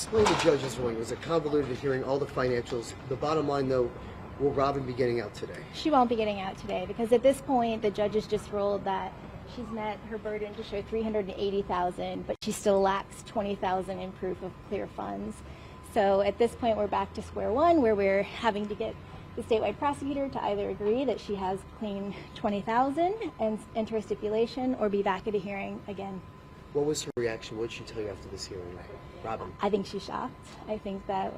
Explain the judge's ruling. It was a convoluted hearing, all the financials. The bottom line, though, will Robin be getting out today? She won't be getting out today because at this point, the judge has just ruled that she's met her burden to show $380,000, but she still lacks $20,000 in proof of clear funds. So at this point, we're back to square one, where we're having to get the statewide prosecutor to either agree that she has clean $20,000 and enter a stipulation, or be back at a hearing again. What was her reaction? What did she tell you after this hearing, Robin? I think she's shocked. I think that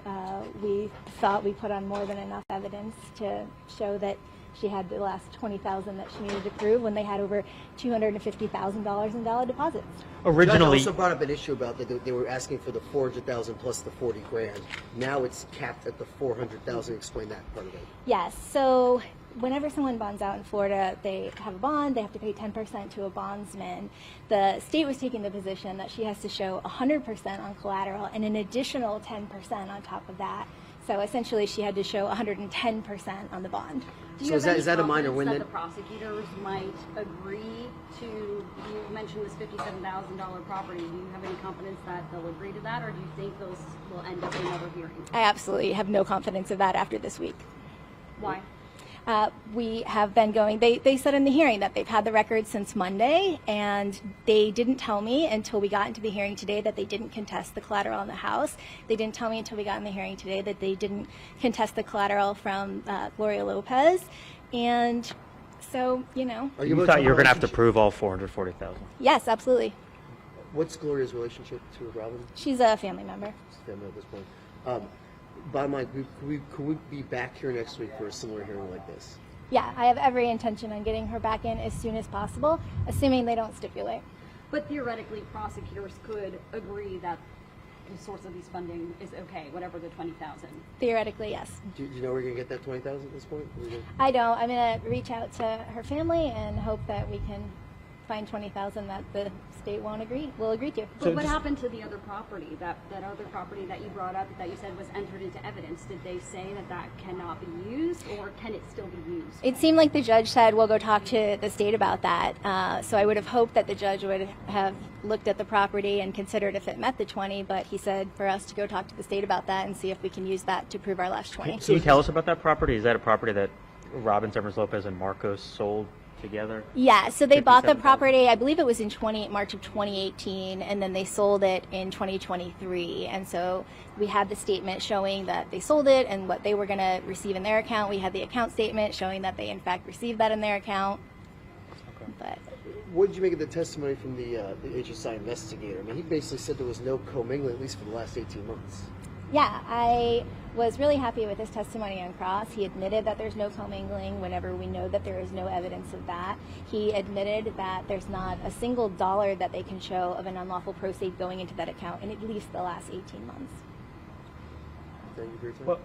we thought we put on more than enough evidence to show that she had the last $20,000 that she needed to prove when they had over $250,000 in valid deposits. Originally, also brought up an issue about that they were asking for the $400,000 plus the $40,000. Now it's capped at the $400,000. Explain that part of it. Yes. So whenever someone bonds out in Florida, they have a bond. They have to pay 10% to a bondsman. The state was taking the position that she has to show 100% on collateral and an additional 10% on top of that. So essentially, she had to show 110% on the bond. So is that a minor win then? The prosecutors might agree to, you mentioned this $57,000 property. Do you have any confidence that they'll agree to that, or do you think those will end up in another hearing? I absolutely have no confidence of that after this week. Why? We have been going, they said in the hearing that they've had the records since Monday, and they didn't tell me until we got into the hearing today that they didn't contest the collateral in the house. They didn't tell me until we got in the hearing today that they didn't contest the collateral from Osceola Lopez. And so, you know. You thought you were going to have to prove all $440,000? Yes, absolutely. What's Gloria's relationship to Robin? She's a family member. She's a family at this point. Bottom line, could we be back here next week for a similar hearing like this? Yeah, I have every intention on getting her back in as soon as possible, assuming they don't stipulate. But theoretically, prosecutors could agree that the source of these funding is okay, whatever the $20,000. Theoretically, yes. Do you know we're going to get that $20,000 at this point? I don't. I'm going to reach out to her family and hope that we can find $20,000 that the state will agree to. But what happened to the other property, that other property that you brought up that you said was entered into evidence? Did they say that cannot be used, or can it still be used? It seemed like the judge said, we'll go talk to the state about that. So I would have hoped that the judge would have looked at the property and considered if it met the 20, but he said for us to go talk to the state about that and see if we can use that to prove our last 20. Can you tell us about that property? Is that a property that Robin, Severance Lopez, and Marcos sold together? Yeah, so they bought the property, I believe it was in March of 2018, and then they sold it in 2023. And so we had the statement showing that they sold it and what they were going to receive in their account. We had the account statement showing that they in fact received that in their account. Okay. But what did you make of the testimony from the HSI investigator? I mean, he basically said there was no commingling, at least for the last 18 months. Yeah, I was really happy with his testimony on cross. He admitted that there's no commingling whenever we know that there is no evidence of that. He admitted that there's not a single dollar that they can show of an unlawful proceed going into that account in at least the last 18 months. Thank you for your time. Well,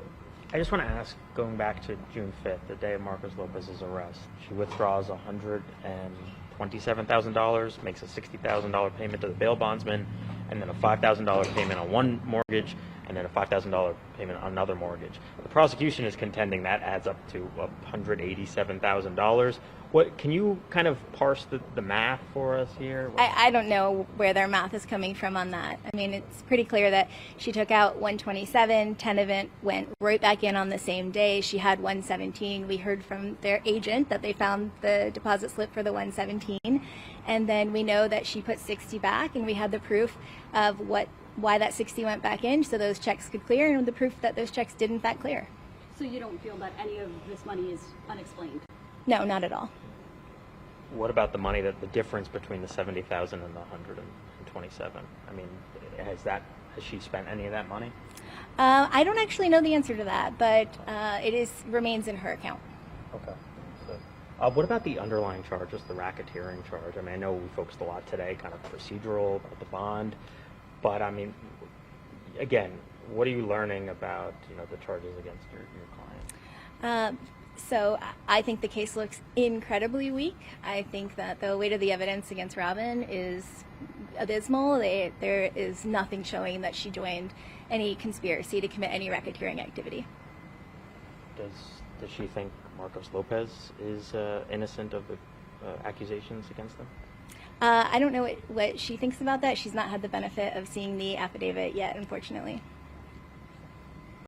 I just want to ask, going back to June 5th, the day of Marcos Lopez's arrest, she withdraws $127,000, makes a $60,000 payment to the bail bondsman, and then a $5,000 payment on one mortgage, and then a $5,000 payment on another mortgage. The prosecution is contending that adds up to $187,000. What can you kind of parse the math for us here? I don't know where their math is coming from on that. I mean, it's pretty clear that she took out 127, 10 of it went right back in on the same day. She had 117. We heard from their agent that they found the deposit slip for the 117. And then we know that she put 60 back, and we had the proof of why that 60 went back in, so those checks could clear, and the proof that those checks did in fact clear. So you don't feel that any of this money is unexplained? No, not at all. What about the money, the difference between the 70,000 and the 127? I mean, has she spent any of that money? I don't actually know the answer to that, but it remains in her account. Okay. So, what about the underlying charges, the racketeering charge? I mean, I know we focused a lot today, kind of procedural, about the bond, but I mean, again, what are you learning about the charges against your client? So I think the case looks incredibly weak. I think that the weight of the evidence against Robin is abysmal. There is nothing showing that she joined any conspiracy to commit any racketeering activity. Does she think Marcos Lopez is innocent of the accusations against them? I don't know what she thinks about that. She's not had the benefit of seeing the affidavit yet, unfortunately.